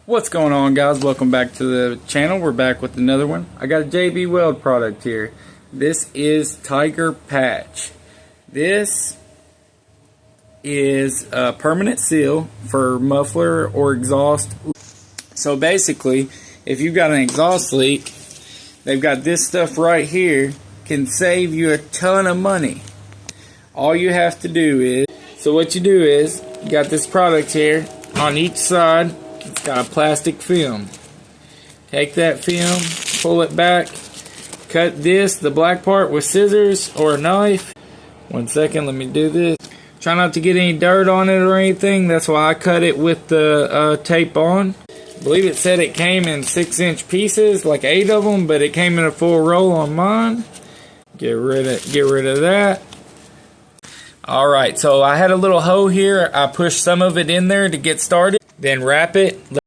What's going on, guys? Welcome back to the channel. We're back with another one. I got a JB Weld product here. This is Tiger Patch. This is a permanent seal for muffler or exhaust. So basically, if you've got an exhaust leak, they've got this stuff right here. Can save you a ton of money. All you have to do is, so what you do is, you got this product here on each side. It's got a plastic film. Take that film, pull it back, cut the black part with scissors or a knife. 1 second, let me do this. Try not to get any dirt on it or anything. That's why I cut it with the tape on. I believe it said it came in 6-inch pieces, like 8 of them, but it came in a full roll on mine. Get rid of that. Alright, so I had a little hole here. I pushed some of it in there to get started. Then wrap it.